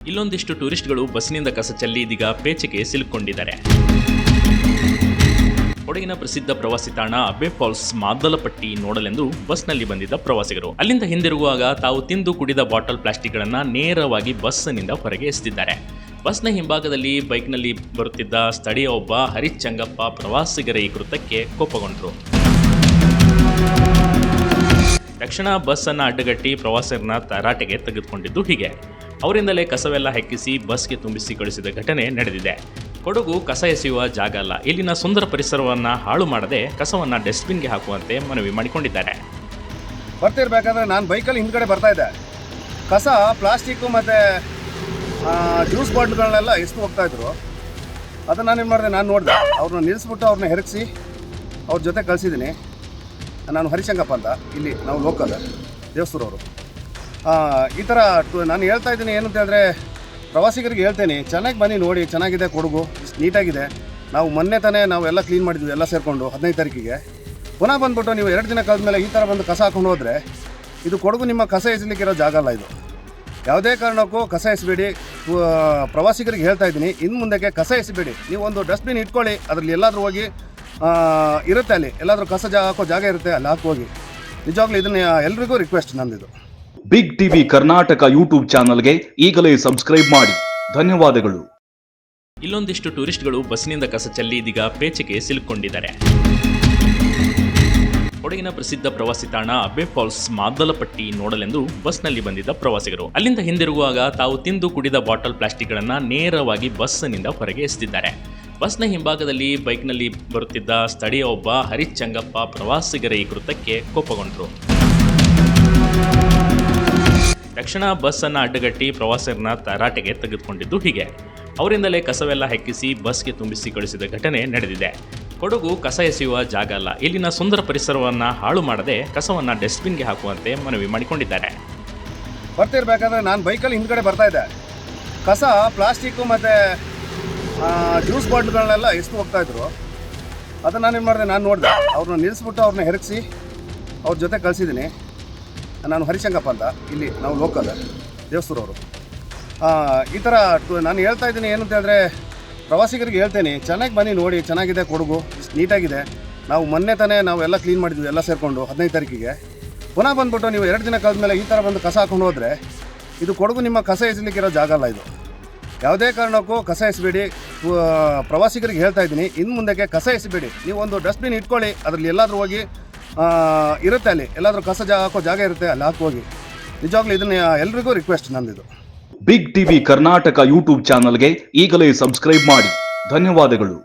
ಇಲ್ಲೊಂದಿಷ್ಟು ಟೂರಿಸ್ಟ್ಗಳು ಬಸ್ನಿಂದ ಕಸ ಚೆಲ್ಲಿ ಇದೀಗ ಪೇಚಿಗೆ ಸಿಲುಕೊಂಡಿದ್ದಾರೆ. ಕೊಡಗಿನ ಪ್ರಸಿದ್ಧ ಪ್ರವಾಸಿ ತಾಣ ಅಬ್ಬೆ ಫಾಲ್ಸ್ ಮಾದಲಪಟ್ಟಿ ನೋಡಲೆಂದು ಬಸ್ನಲ್ಲಿ ಬಂದಿದ್ದ ಪ್ರವಾಸಿಗರು ಅಲ್ಲಿಂದ ಹಿಂದಿರುಗುವಾಗ ತಾವು ತಿಂದು ಕುಡಿದ ಬಾಟಲ್ ಪ್ಲಾಸ್ಟಿಕ್ಗಳನ್ನು ನೇರವಾಗಿ ಬಸ್ನಿಂದ ಹೊರಗೆ ಎಸೆದಿದ್ದಾರೆ. ಬಸ್ನ ಹಿಂಭಾಗದಲ್ಲಿ ಬೈಕ್ನಲ್ಲಿ ಬರುತ್ತಿದ್ದ ಸ್ಥಳೀಯ ಒಬ್ಬ ಹರಿಚಂಗಪ್ಪ ಪ್ರವಾಸಿಗರ ಈ ಕೃತ್ಯಕ್ಕೆ ಕೋಪಗೊಂಡರು. ತಕ್ಷಣ ಬಸ್ ಅನ್ನು ಅಡ್ಡಗಟ್ಟಿ ಪ್ರವಾಸಿಗರನ್ನ ತರಾಟೆಗೆ ತೆಗೆದುಕೊಂಡಿದ್ದು ಹೀಗೆ. ಅವರಿಂದಲೇ ಕಸವೆಲ್ಲ ಹೆಕ್ಕಿಸಿ ಬಸ್ಗೆ ತುಂಬಿಸಿ ಕಳಿಸಿದ ಘಟನೆ ನಡೆದಿದೆ. ಕೊಡಗು ಕಸ ಎಸೆಯುವ ಜಾಗ ಅಲ್ಲ, ಇಲ್ಲಿನ ಸುಂದರ ಪರಿಸರವನ್ನು ಹಾಳು ಮಾಡದೆ ಕಸವನ್ನು ಡಸ್ಟ್ಬಿನ್ಗೆ ಹಾಕುವಂತೆ ಮನವಿ ಮಾಡಿಕೊಂಡಿದ್ದಾರೆ. ಬರ್ತಿರ್ಬೇಕಾದ್ರೆ ನಾನು ಬೈಕಲ್ಲಿ ಹಿಂದ್ಗಡೆ ಬರ್ತಾ ಇದ್ದೆ. ಕಸ ಪ್ಲಾಸ್ಟಿಕ್ಕು ಮತ್ತು ಜ್ಯೂಸ್ ಬಾಟ್ಲ್ಗಳನ್ನೆಲ್ಲ ಎಸ್ತು ಹೋಗ್ತಾ ಇದ್ರು. ಅದನ್ನು ನಾನೇನು ಮಾಡಿದೆ, ನಾನು ನೋಡಿದೆ, ಅವ್ರನ್ನ ನಿಲ್ಲಿಸ್ಬಿಟ್ಟು ಅವ್ರನ್ನ ಹೆರಗಿಸಿ ಅವ್ರ ಜೊತೆ ಕಳಿಸಿದ್ದೀನಿ. ನಾನು ಹರಿಶಂಗಪ್ಪ ಅಂತ, ಇಲ್ಲಿ ನಾವು ಲೋಕಲ್ ದೇವಸ್ಥೂರವರು. ಈ ಥರ ನಾನು ಹೇಳ್ತಾ ಇದ್ದೀನಿ ಏನು ಅಂತ ಹೇಳಿದ್ರೆ, ಪ್ರವಾಸಿಗರಿಗೆ ಹೇಳ್ತೇನೆ, ಚೆನ್ನಾಗಿ ಬನ್ನಿ ನೋಡಿ, ಚೆನ್ನಾಗಿದೆ ಕೊಡಗು, ನೀಟಾಗಿದೆ. ನಾವು ಮೊನ್ನೆ ತಾನೇ ನಾವೆಲ್ಲ ಕ್ಲೀನ್ ಮಾಡಿದ್ವಿ ಎಲ್ಲ ಸೇರಿಕೊಂಡು 15 ತಾರೀಕಿಗೆ. ಪುನಃ ಬಂದುಬಿಟ್ಟು ನೀವು 2 ದಿನ ಕಳೆದ ಮೇಲೆ ಈ ಥರ ಬಂದು ಕಸ ಹಾಕೊಂಡು ಹೋದರೆ ಇದು ಕೊಡಗು ನಿಮ್ಮ ಕಸ ಎಸಲಿಕ್ಕಿರೋ ಜಾಗ ಅಲ್ಲ. ಇದು ಯಾವುದೇ ಕಾರಣಕ್ಕೂ ಕಸ ಎಸಬೇಡಿ. ಪ್ರವಾಸಿಗರಿಗೆ ಹೇಳ್ತಾ ಇದ್ದೀನಿ, ಇನ್ನು ಮುಂದಕ್ಕೆ ಕಸ ಎಸಬೇಡಿ. ನೀವು ಒಂದು ಡಸ್ಟ್ಬಿನ್ ಇಟ್ಕೊಳ್ಳಿ, ಅದರಲ್ಲಿ ಎಲ್ಲಾದರೂ ಹೋಗಿ ಇರುತ್ತೆ, ಅಲ್ಲಿ ಎಲ್ಲಾದರೂ ಕಸ ಹಾಕೋ ಜಾಗ ಇರುತ್ತೆ, ಅಲ್ಲಿ ಹಾಕಿ. ನಿಜವಾಗ್ಲೂ ಇದನ್ನ ಎಲ್ರಿಗೂ ರಿಕ್ವೆಸ್ಟ್ ನಂದಿದು. ಬಿಗ್ ಟಿವಿ ಕರ್ನಾಟಕ ಯೂಟ್ಯೂಬ್ ಚಾನಲ್ಗೆ ಈಗಲೇ ಸಬ್ಸ್ಕ್ರೈಬ್ ಮಾಡಿ. ಧನ್ಯವಾದಗಳು. ಇಲ್ಲೊಂದಿಷ್ಟು ಟೂರಿಸ್ಟ್ಗಳು ಬಸ್ನಿಂದ ಕಸ ಚೆಲ್ಲಿ ಇದೀಗ ಪೇಚಿಗೆ ಸಿಲುಕೊಂಡಿದ್ದಾರೆ. ಕೊಡಗಿನ ಪ್ರಸಿದ್ಧ ಪ್ರವಾಸಿ ತಾಣ ಅಬ್ಬೆ ಫಾಲ್ಸ್ ಮಾದಲಪಟ್ಟಿ ನೋಡಲೆಂದು ಬಸ್ನಲ್ಲಿ ಬಂದಿದ್ದ ಪ್ರವಾಸಿಗರು ಅಲ್ಲಿಂದ ಹಿಂದಿರುಗುವಾಗ ತಾವು ತಿಂದು ಕುಡಿದ ಬಾಟಲ್ ಪ್ಲಾಸ್ಟಿಕ್ಗಳನ್ನು ನೇರವಾಗಿ ಬಸ್ನಿಂದ ಹೊರಗೆ ಎಸೆದಿದ್ದಾರೆ. ಬಸ್ನ ಹಿಂಭಾಗದಲ್ಲಿ ಬೈಕ್ನಲ್ಲಿ ಬರುತ್ತಿದ್ದ ಸ್ಥಳೀಯ ಒಬ್ಬ ಹರಿಚಂಗಪ್ಪ ಪ್ರವಾಸಿಗರ ಈ ಕೃತ್ಯಕ್ಕೆ ಕೋಪಗೊಂಡರು. ತಕ್ಷಣ ಬಸ್ ಅನ್ನು ಅಡ್ಡಗಟ್ಟಿ ಪ್ರವಾಸಿಗರನ್ನ ತರಾಟೆಗೆ ತೆಗೆದುಕೊಂಡಿದ್ದು ಹೀಗೆ. ಅವರಿಂದಲೇ ಕಸವೆಲ್ಲ ಹೆಕ್ಕಿಸಿ ಬಸ್ಗೆ ತುಂಬಿಸಿ ಕಳಿಸಿದ ಘಟನೆ ನಡೆದಿದೆ. ಕೊಡಗು ಕಸ ಎಸೆಯುವ ಜಾಗ ಅಲ್ಲ, ಇಲ್ಲಿನ ಸುಂದರ ಪರಿಸರವನ್ನು ಹಾಳು ಮಾಡದೆ ಕಸವನ್ನು ಡಸ್ಟ್ಬಿನ್ಗೆ ಹಾಕುವಂತೆ ಮನವಿ ಮಾಡಿಕೊಂಡಿದ್ದಾರೆ. ಬರ್ತಿರ್ಬೇಕಾದ್ರೆ ನಾನು ಬೈಕಲ್ಲಿ ಹಿಂದ್ಗಡೆ ಬರ್ತಾ ಇದ್ದೆ. ಕಸ ಪ್ಲಾಸ್ಟಿಕ್ಕು ಮತ್ತು ಜ್ಯೂಸ್ ಬಾಟ್ಲ್ಗಳನ್ನೆಲ್ಲ ಎಸ್ತು ಹೋಗ್ತಾ ಇದ್ರು. ಅದನ್ನು ನಾನೇನು ಮಾಡಿದೆ, ನಾನು ನೋಡಿದೆ, ಅವ್ರನ್ನ ನಿಲ್ಲಿಸ್ಬಿಟ್ಟು ಅವ್ರನ್ನ ಹೆರಗಿಸಿ ಅವ್ರ ಜೊತೆ ಕಳಿಸಿದ್ದೀನಿ. ನಾನು ಹರಿಶಂಗಪ್ಪ ಅಂತ, ಇಲ್ಲಿ ನಾವು ಲೋಕಲ್ ದೇವಸ್ಥೂರವರು. ಈ ಥರ ನಾನು ಹೇಳ್ತಾ ಇದ್ದೀನಿ ಏನು ಅಂತ ಹೇಳಿದ್ರೆ, ಪ್ರವಾಸಿಗರಿಗೆ ಹೇಳ್ತೇನೆ, ಚೆನ್ನಾಗಿ ಬನ್ನಿ ನೋಡಿ, ಚೆನ್ನಾಗಿದೆ ಕೊಡಗು, ನೀಟಾಗಿದೆ. ನಾವು ಮೊನ್ನೆ ತಾನೇ ನಾವೆಲ್ಲ ಕ್ಲೀನ್ ಮಾಡಿದ್ವಿ ಎಲ್ಲ ಸೇರಿಕೊಂಡು 15 ತಾರೀಕಿಗೆ. ಪುನಃ ಬಂದುಬಿಟ್ಟು ನೀವು 2 ದಿನ ಕಳೆದ ಮೇಲೆ ಈ ಥರ ಬಂದು ಕಸ ಹಾಕೊಂಡು ಹೋದರೆ ಇದು ಕೊಡಗು ನಿಮ್ಮ ಕಸ ಎಸಲಿಕ್ಕಿರೋ ಜಾಗ ಅಲ್ಲ. ಇದು ಯಾವುದೇ ಕಾರಣಕ್ಕೂ ಕಸ ಎಸಬೇಡಿ. ಪ್ರವಾಸಿಗರಿಗೆ ಹೇಳ್ತಾ ಇದ್ದೀನಿ, ಇನ್ನು ಮುಂದಕ್ಕೆ ಕಸ ಎಸಬೇಡಿ. ನೀವು ಒಂದು ಡಸ್ಟ್ಬಿನ್ ಇಟ್ಕೊಳ್ಳಿ, ಅದರಲ್ಲಿ ಎಲ್ಲಾದರೂ ಹೋಗಿ ಇರುತ್ತೆ, ಅಲ್ಲಿ ಎಲ್ಲಾದರೂ ಕಸ ಹಾಕೋ ಜಾಗ ಇರುತ್ತೆ, ಅಲ್ಲಿ ಹಾಕಿ. ನಿಜವಾಗ್ಲೂ ಇದನ್ನ ಎಲ್ರಿಗೂ ರಿಕ್ವೆಸ್ಟ್ ನಂದಿದು. ಬಿಗ್ ಟಿವಿ ಕರ್ನಾಟಕ ಯೂಟ್ಯೂಬ್ ಚಾನಲ್ಗೆ ಈಗಲೇ ಸಬ್ಸ್ಕ್ರೈಬ್ ಮಾಡಿ. ಧನ್ಯವಾದಗಳು.